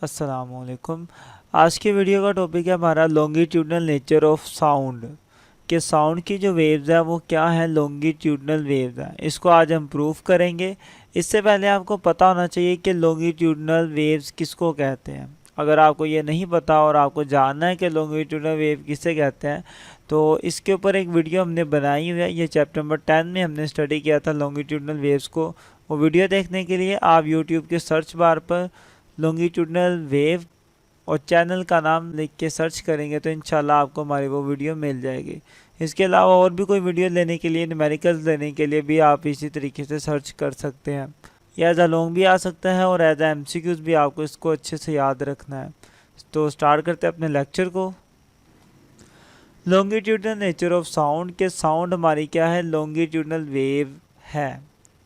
अस्सलामुअलैकुम। आज के वीडियो का टॉपिक है हमारा लॉन्गिट्यूडनल नेचर ऑफ साउंड। कि साउंड की जो वेव्स है वो क्या है, लॉन्गिट्यूडनल वेव्स है। इसको आज हम प्रूफ करेंगे। इससे पहले आपको पता होना चाहिए कि लॉन्गिट्यूडनल वेव्स किसको कहते हैं। अगर आपको ये नहीं पता और आपको जानना है कि लॉन्गिट्यूडनल वेव किसे कहते हैं, तो इसके ऊपर एक वीडियो हमने बनाई हुई है। ये चैप्टर नंबर 10 में हमने स्टडी किया था लॉन्गिट्यूडनल वेव्स को। वो वीडियो देखने के लिए आप यूट्यूब के सर्च बार पर लॉन्गिट्यूडनल वेव और चैनल का नाम लिख के सर्च करेंगे तो इंशाल्लाह आपको हमारी वो वीडियो मिल जाएगी। इसके अलावा और भी कोई वीडियो लेने के लिए, न्यूमेरिकल्स लेने के लिए भी आप इसी तरीके से सर्च कर सकते हैं। या एज अ लॉन्ग भी आ सकता है और एज अ एमसीक्यूज भी, आपको इसको अच्छे से याद रखना है। तो स्टार्ट करते हैं अपने लेक्चर को। लॉन्गिट्यूडनल नेचर ऑफ साउंड के साउंड हमारी क्या है, लॉन्गिट्यूडनल वेव है।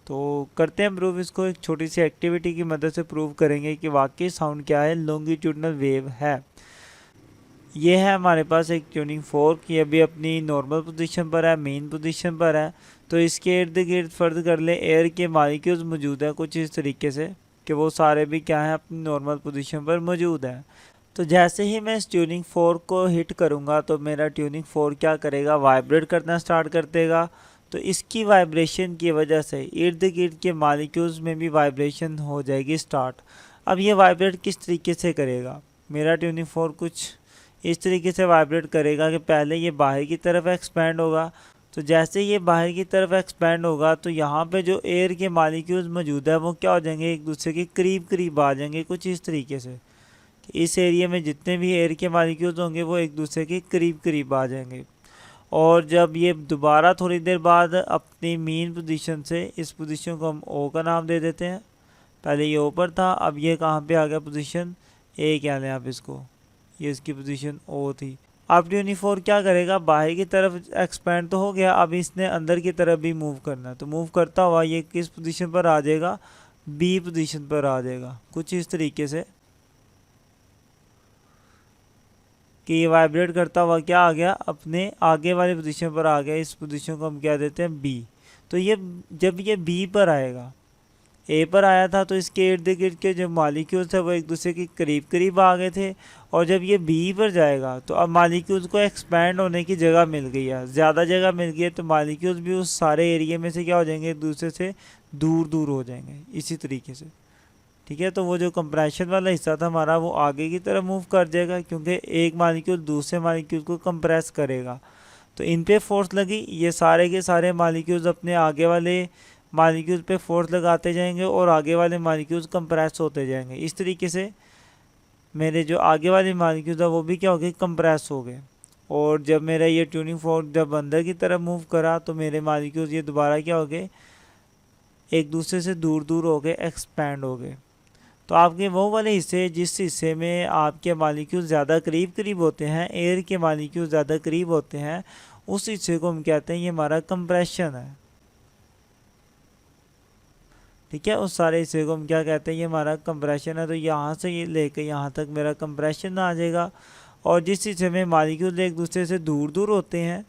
तो करते हैं प्रूव इसको। एक छोटी सी एक्टिविटी की मदद से प्रूव करेंगे कि वाकई साउंड क्या है, लॉन्गिट्यूडनल वेव है। ये है हमारे पास एक ट्यूनिंग फोर्क। ये अभी अपनी नॉर्मल पोजीशन पर है, मेन पोजीशन पर है। तो इसके इर्द गिर्द फर्ज कर ले एयर के मॉलिक्यूल्स मौजूद है कुछ इस तरीके से कि वो सारे भी क्या है, अपनी नॉर्मल पोजीशन पर मौजूद है। तो जैसे ही मैं इस ट्यूनिंग फोर्क को हिट करूँगा तो मेरा ट्यूनिंग फोर्क क्या करेगा, वाइब्रेट करना स्टार्ट कर देगा। तो इसकी वाइब्रेशन की वजह से इर्द गिर्द के मॉलिक्यूल्स में भी वाइब्रेशन हो जाएगी स्टार्ट। अब ये वाइब्रेट किस तरीके से करेगा, मेरा ट्यूनिंग फोर्क कुछ इस तरीके से वाइब्रेट करेगा कि पहले ये बाहर की तरफ एक्सपैंड होगा। तो जैसे ये बाहर की तरफ एक्सपैंड होगा तो यहाँ पे जो एयर के मॉलिक्यूल्स मौजूद है वो क्या हो जाएंगे, एक दूसरे के करीब करीब आ जाएंगे कुछ इस तरीके से। इस एरिया में जितने भी एयर के मॉलिक्यूल्स होंगे वो एक दूसरे के करीब करीब आ जाएंगे। और जब ये दोबारा थोड़ी देर बाद अपनी मेन पोजीशन से, इस पोजीशन को हम ओ का नाम दे देते हैं। पहले ये ऊपर था, अब ये कहाँ पे आ गया, पोजीशन ए कह लें आप इसको। ये इसकी पोजीशन ओ थी। अब ट्यूनिंग फोर्क क्या करेगा, बाहर की तरफ एक्सपैंड तो हो गया, अब इसने अंदर की तरफ भी मूव करना है। तो मूव करता हुआ ये किस पोजीशन पर आ जाएगा, बी पोजीशन पर आ जाएगा कुछ इस तरीके से कि ये वाइब्रेट करता हुआ क्या आ गया, अपने आगे वाली पोजीशन पर आ गया। इस पोजीशन को हम क्या देते हैं, बी। तो ये जब ये बी पर आएगा, ए पर आया था तो इसके इर्द गिर्द के जो मॉलिक्यूल्स थे वो एक दूसरे के करीब करीब आ गए थे। और जब ये बी पर जाएगा तो अब मॉलिक्यूल्स को एक्सपैंड होने की जगह मिल गई है, ज़्यादा जगह मिल गई है। तो मॉलिक्यूल्स भी उस सारे एरिया में से क्या हो जाएंगे, एक दूसरे से दूर दूर हो जाएंगे इसी तरीके से। ठीक है, तो वो जो कंप्रेशन वाला हिस्सा था हमारा वो आगे की तरफ मूव कर जाएगा क्योंकि एक मॉलिक्यूल दूसरे मॉलिक्यूल को कंप्रेस करेगा। तो इन पे फोर्स लगी, ये सारे के सारे मॉलिक्यूल्स अपने आगे वाले मॉलिक्यूल पे फोर्स लगाते जाएंगे और आगे वाले मॉलिक्यूल्स कंप्रेस होते जाएंगे। इस तरीके से मेरे जो आगे वाले मॉलिक्यूल्स है वो भी क्या हो गए, कंप्रेस हो गए। और जब मेरा ये ट्यूनिंग फोर्स जब अंदर की तरफ मूव करा तो मेरे मॉलिक्यूल्स ये दोबारा क्या हो गए, एक दूसरे से दूर दूर हो गए, एक्सपैंड हो गए। तो आपके वो वाले हिस्से जिस हिस्से में आपके मॉलिक्यूल ज़्यादा करीब करीब होते हैं, एयर के मॉलिक्यूल ज़्यादा करीब होते हैं, उस हिस्से को हम कहते हैं ये हमारा कंप्रेशन है। ठीक है, उस सारे हिस्से को हम क्या कहते हैं, ये हमारा कंप्रेशन है। तो यहाँ से ये लेकर यहाँ तक मेरा कंप्रेशन आ जाएगा। और जिस हिस्से में मॉलिक्यूल एक दूसरे से दूर दूर होते हैं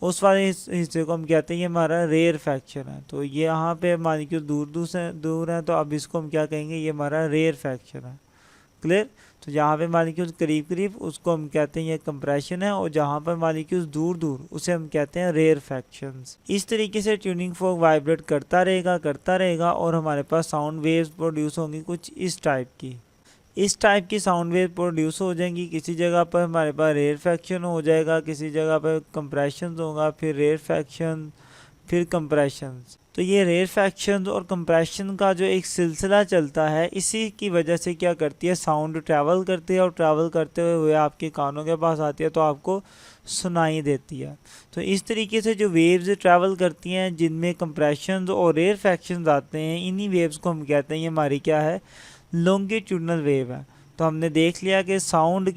उस वाले हिस्से को हम कहते हैं ये हमारा रेयरफैक्शन है। तो ये यहाँ पे मॉलिक्यूल दूर दूर से दूर हैं तो अब इसको हम क्या कहेंगे, ये हमारा रेयरफैक्शन है। क्लियर। तो जहाँ पे मॉलिक्यूल करीब करीब उसको हम कहते हैं ये कंप्रेशन है, और जहाँ पर मॉलिक्यूल दूर दूर उसे हम कहते हैं रेयरफैक्शंस। इस तरीके से ट्यूनिंग फोर्क वाइब्रेट करता रहेगा और हमारे पास साउंड वेव्स प्रोड्यूस होंगी कुछ इस टाइप की साउंड वेव प्रोड्यूस हो जाएंगी। किसी जगह पर हमारे पास रेयरफैक्शन हो जाएगा, किसी जगह पर कंप्रेशन होगा, फिर रेयरफैक्शन, फिर कंप्रेशन। तो ये रेयरफैक्शन और कंप्रेशन का जो एक सिलसिला चलता है, इसी की वजह से क्या करती है, साउंड ट्रैवल करती है और ट्रैवल करते हुए आपके कानों के पास आती है तो आपको सुनाई देती है। तो इस तरीके से जो वेव्स ट्रैवल करती हैं जिनमें कंप्रेशन और रेयरफैक्शन आते हैं, इन्हीं वेव्स को हम कहते हैं ये हमारी क्या है, लॉन्गिट्यूडनल वेव है। तो हमने देख लिया कि साउंड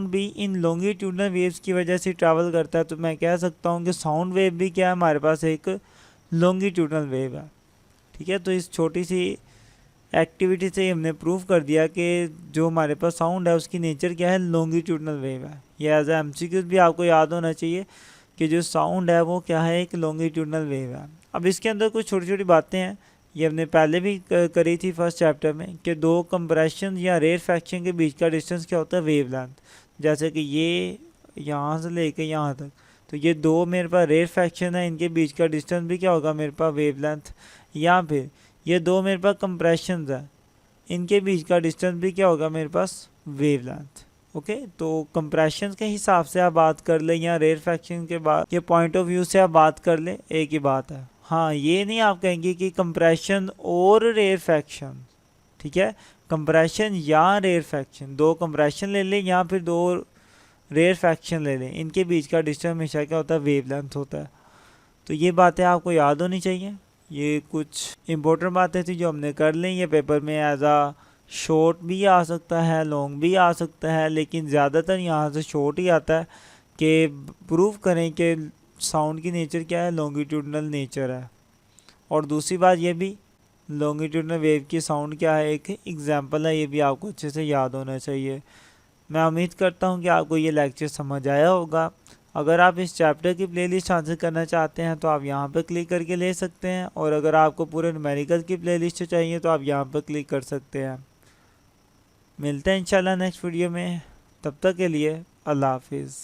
भी इन लॉन्गिट्यूडनल वेव्स की वजह से ट्रैवल करता है। तो मैं कह सकता हूँ कि साउंड वेव भी क्या है, हमारे पास एक लॉन्गिट्यूडनल वेव है। ठीक है, तो इस छोटी सी एक्टिविटी से हमने प्रूव कर दिया कि जो हमारे पास साउंड है उसकी नेचर क्या है, लॉन्गिट्यूडनल वेव है। ये एज ए एमसीक्यूज भी आपको याद होना चाहिए कि जो साउंड है वो क्या है, एक लॉन्गिट्यूडनल वेव है। अब इसके अंदर कुछ छोटी छोटी बातें हैं, ये हमने पहले भी करी थी फर्स्ट चैप्टर में कि दो कंप्रेशन या रेरफैक्शन के बीच का डिस्टेंस क्या होता है, वेवलेंथ। जैसे कि ये यहाँ से लेके यहाँ तक, तो ये दो मेरे पास रेरफैक्शन है, इनके बीच का डिस्टेंस भी क्या होगा मेरे पास, वेवलेंथ। या फिर ये दो मेरे पास कंप्रेशन है, इनके बीच का डिस्टेंस भी क्या होगा मेरे पास, वेवलेंथ। ओके, तो कंप्रेशन के हिसाब से आप बात कर लें या रेरफैक्शन के बाद के पॉइंट ऑफ व्यू से आप बात कर लें, एक ही बात है। हाँ, ये नहीं आप कहेंगे कि कंप्रेशन और रेरफैक्शन, ठीक है, कंप्रेशन या रेरफैक्शन, दो कंप्रेशन ले लें या फिर दो रेरफैक्शन ले लें, इनके बीच का डिस्टेंस हमेशा क्या होता है, वेवलेंथ होता है। तो ये बातें आपको याद होनी चाहिए। ये कुछ इम्पोर्टेंट बातें थी जो हमने कर ली। ये पेपर में एज आ शॉर्ट भी आ सकता है, लॉन्ग भी आ सकता है, लेकिन ज़्यादातर यहाँ से शॉर्ट ही आता है कि प्रूव करें कि साउंड की नेचर क्या है, लॉन्गिट्यूडनल नेचर है। और दूसरी बात ये भी, लॉन्गिट्यूडनल वेव की साउंड क्या है, एक एग्जांपल है, ये भी आपको अच्छे से याद होना चाहिए। मैं उम्मीद करता हूँ कि आपको ये लेक्चर समझ आया होगा। अगर आप इस चैप्टर की प्लेलिस्ट हासिल करना चाहते हैं तो आप यहाँ पर क्लिक करके ले सकते हैं, और अगर आपको पूरे न्यूमेरिकल की प्लेलिस्ट चाहिए तो आप यहाँ पर क्लिक कर सकते हैं। मिलते हैं इंशाल्लाह नेक्स्ट वीडियो में, तब तक के लिए अल्लाह हाफिज़।